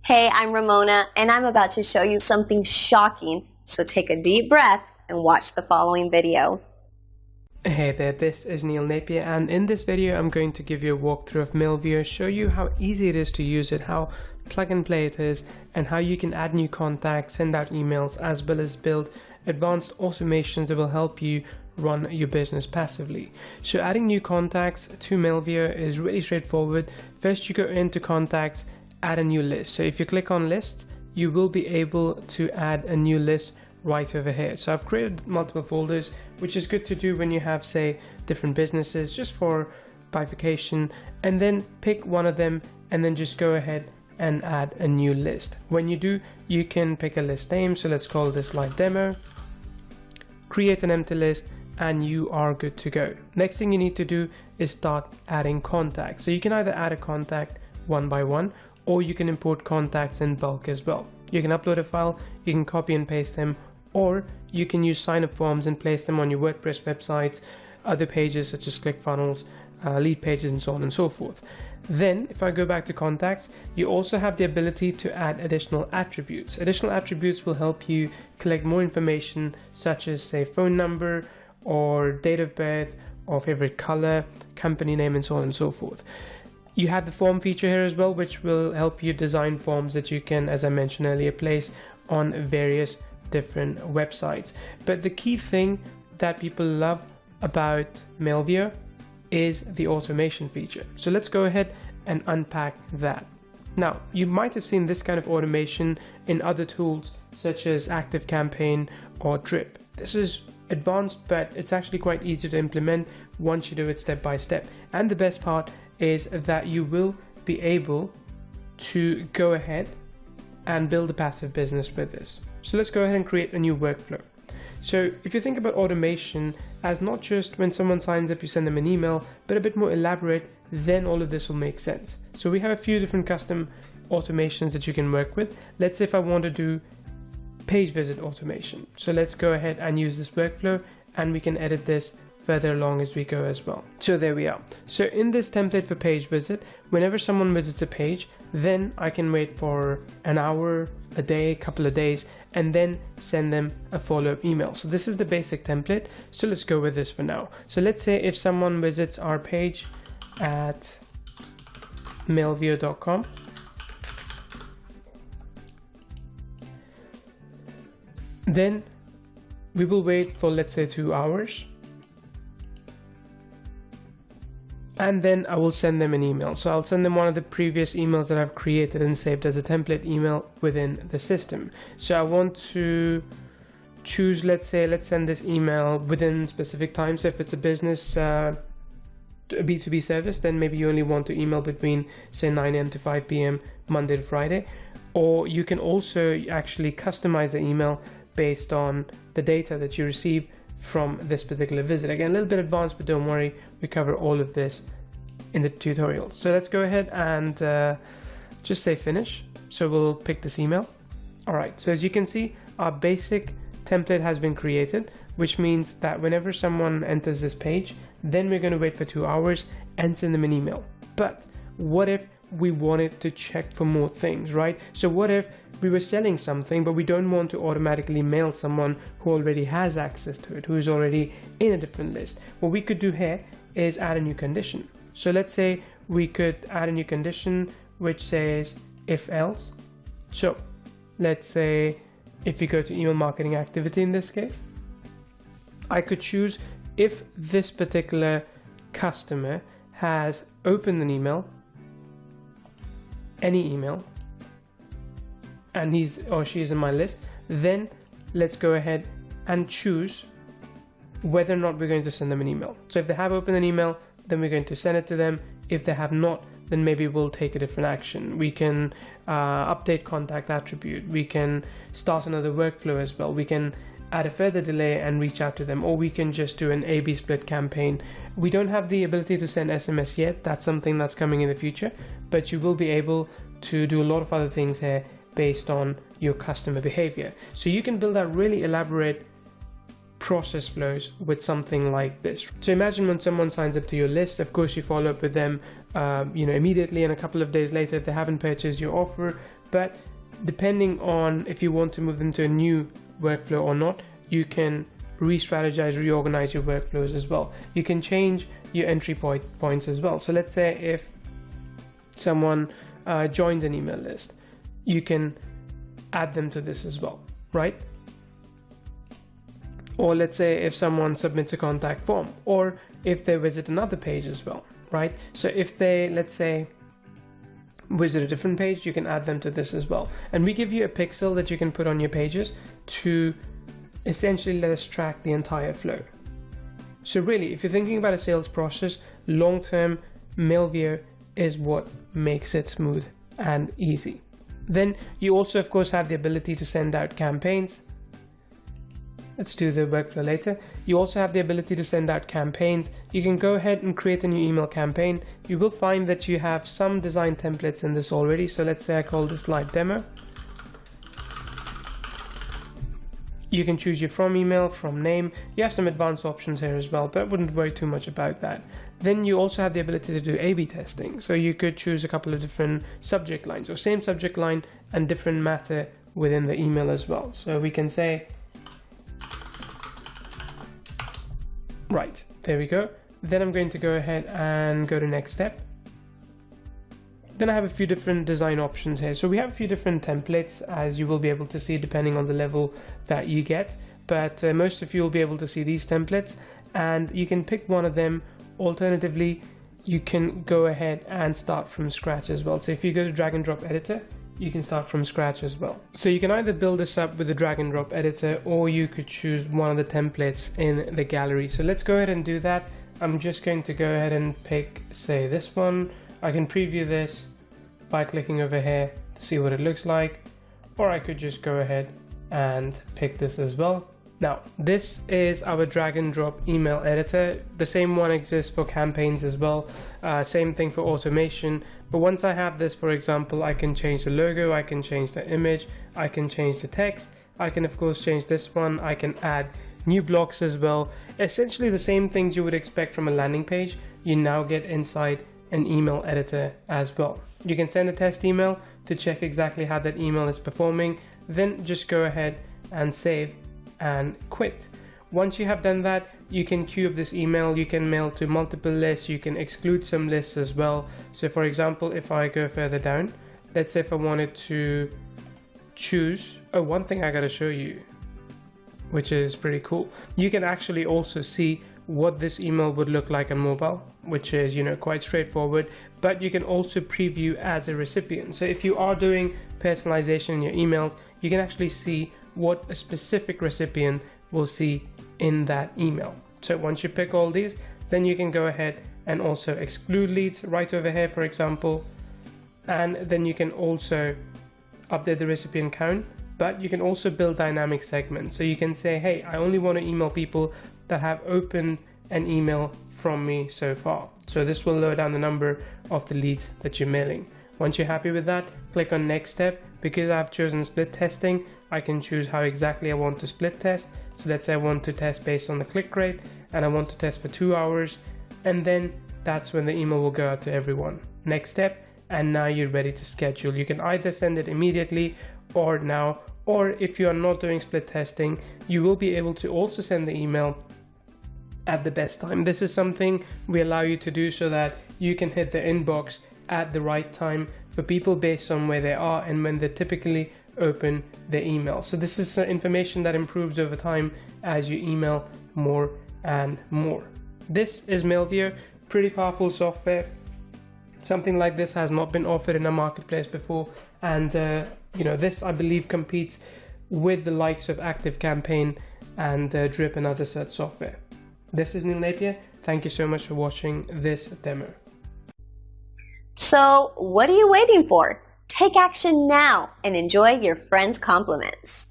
Hey, I'm Ramona, and I'm about to show you something shocking, so take a deep breath and watch the following video. Hey there, this is Neil Napier, and in this video I'm going to give you a walkthrough of Mailvio, show you how easy it is to use it, how plug and play it is, and how you can add new contacts, send out emails, as well as build advanced automations that will help you run your business passively. So adding new contacts to Mailvio is really straightforward. First you go into contacts, add a new list. So if you click on list, you will be able to add a new list right over here. So I've created multiple folders, which is good to do when you have, say, different businesses, just for bifurcation, and then pick one of them and then just go ahead and add a new list. When you do, you can pick a list name. So let's call this live demo, create an empty list, and you are good to go. Next thing you need to do is start adding contacts. So you can either add a contact one by one, or you can import contacts in bulk as well. You can upload a file, you can copy and paste them, or you can use sign-up forms and place them on your WordPress websites, other pages such as ClickFunnels, lead pages, and so on and so forth. Then if I go back to contacts, you also have the ability to add additional attributes. Additional attributes will help you collect more information, such as, say, phone number or date of birth or favorite color, company name, and so on and so forth. You have the form feature here as well, which will help you design forms that you can, as I mentioned earlier, place on various different websites. But the key thing that people love about Mailvio is the automation feature. So let's go ahead and unpack that. Now, you might have seen this kind of automation in other tools such as ActiveCampaign or Drip. This is advanced, but it's actually quite easy to implement once you do it step by step. And the best part is that you will be able to go ahead and build a passive business with this. So let's go ahead and create a new workflow. So if you think about automation as not just when someone signs up, you send them an email, but a bit more elaborate, then all of this will make sense. So we have a few different custom automations that you can work with. Let's say if I want to do page visit automation. So let's go ahead and use this workflow, and we can edit this further along as we go as well. So there we are. So in this template for page visit, whenever someone visits a page, then I can wait for an hour, a day, a couple of days, and then send them a follow-up email. So this is the basic template. So let's go with this for now. So let's say if someone visits our page at mailvio.com, then we will wait for, let's say, 2 hours. And then I will send them an email. So I'll send them one of the previous emails that I've created and saved as a template email within the system. So I want to choose, let's say, let's send this email within specific time. So if it's a business, a B2B service, then maybe you only want to email between, say, 9 a.m. to 5 p.m. Monday to Friday. Or you can also actually customize the email based on the data that you receive from this particular visit. Again, a little bit advanced, but don't worry, we cover all of this in the tutorial. So let's go ahead and just say finish. So we'll pick this email. All right, so as you can see, our basic template has been created, which means that whenever someone enters this page, then we're going to wait for 2 hours and send them an email. But what if we wanted to check for more things, right? So what if we were selling something, but we don't want to automatically mail someone who already has access to it, who is already in a different list? What we could do here is add a new condition. So let's say we could add a new condition which says if else. So let's say if we go to email marketing activity in this case, I could choose if this particular customer has opened an email, any email, and he's or she is in my list, then let's go ahead and choose whether or not we're going to send them an email. So if they have opened an email, then we're going to send it to them. If they have not, then maybe we'll take a different action. We can update contact attribute. We can start another workflow as well. We can add a further delay and reach out to them, or we can just do an A/B split campaign. We don't have the ability to send SMS yet. That's something that's coming in the future, but you will be able to do a lot of other things here based on your customer behavior. So you can build out really elaborate process flows with something like this. So imagine when someone signs up to your list, of course you follow up with them immediately, and a couple of days later if they haven't purchased your offer. But depending on if you want to move them to a new workflow or not, you can re-strategize, reorganize your workflows as well. You can change your entry points as well. So let's say if someone joins an email list, you can add them to this as well, right? Or let's say if someone submits a contact form, or if they visit another page as well, right? So if they, let's say, visit a different page, you can add them to this as well. And we give you a pixel that you can put on your pages to essentially let us track the entire flow. So really, if you're thinking about a sales process, long-term, Mailvio is what makes it smooth and easy. Then you also, of course, have the ability to send out campaigns. Let's do the workflow later. You also have the ability to send out campaigns. You can go ahead and create a new email campaign. You will find that you have some design templates in this already. So let's say I call this live demo. You can choose your from email, from name. You have some advanced options here as well, but I wouldn't worry too much about that. Then you also have the ability to do A/B testing. So you could choose a couple of different subject lines, or same subject line and different matter within the email as well. So we can say, right, there we go. Then I'm going to go ahead and go to next step. Then I have a few different design options here. So we have a few different templates, as you will be able to see depending on the level that you get. But most of you will be able to see these templates, and you can pick one of them. Alternatively, you can go ahead and start from scratch as well. So if you go to drag and drop editor, you can start from scratch as well. So you can either build this up with the drag and drop editor, or you could choose one of the templates in the gallery. So let's go ahead and do that. I'm just going to go ahead and pick, say, this one. I can preview this by clicking over here to see what it looks like, or I could just go ahead and pick this as well. Now, this is our drag and drop email editor. The same one exists for campaigns as well. Same thing for automation. But once I have this, for example, I can change the logo, I can change the image, I can change the text. I can, of course, change this one. I can add new blocks as well. Essentially the same things you would expect from a landing page, you now get inside an email editor as well. You can send a test email to check exactly how that email is performing. Then just go ahead and save and quit. Once you have done that, you can queue up this email. You can mail to multiple lists. You can exclude some lists as well. So for example, if I go further down, let's say if I wanted to choose, one thing I gotta show you, which is pretty cool. You can actually also see what this email would look like on mobile, which is, quite straightforward, but you can also preview as a recipient. So if you are doing personalization in your emails, you can actually see what a specific recipient will see in that email. So once you pick all these, then you can go ahead and also exclude leads right over here, for example, and then you can also update the recipient count. But you can also build dynamic segments. So you can say, hey, I only want to email people that have opened an email from me so far. So this will lower down the number of the leads that you're mailing. Once you're happy with that, click on next step. Because I've chosen split testing, I can choose how exactly I want to split test. So let's say I want to test based on the click rate, and I want to test for 2 hours. And then that's when the email will go out to everyone. Next step, and now you're ready to schedule. You can either send it immediately or now, or if you are not doing split testing, you will be able to also send the email at the best time. This is something we allow you to do so that you can hit the inbox at the right time for people based on where they are and when they typically open the email. So this is information that improves over time as you email more and more. This is Mailvio, pretty powerful software. Something like this has not been offered in a marketplace before, and this, I believe, competes with the likes of ActiveCampaign and Drip and other such software. This is Neil Napier. Thank you so much for watching this demo. So, what are you waiting for? Take action now and enjoy your friends' compliments.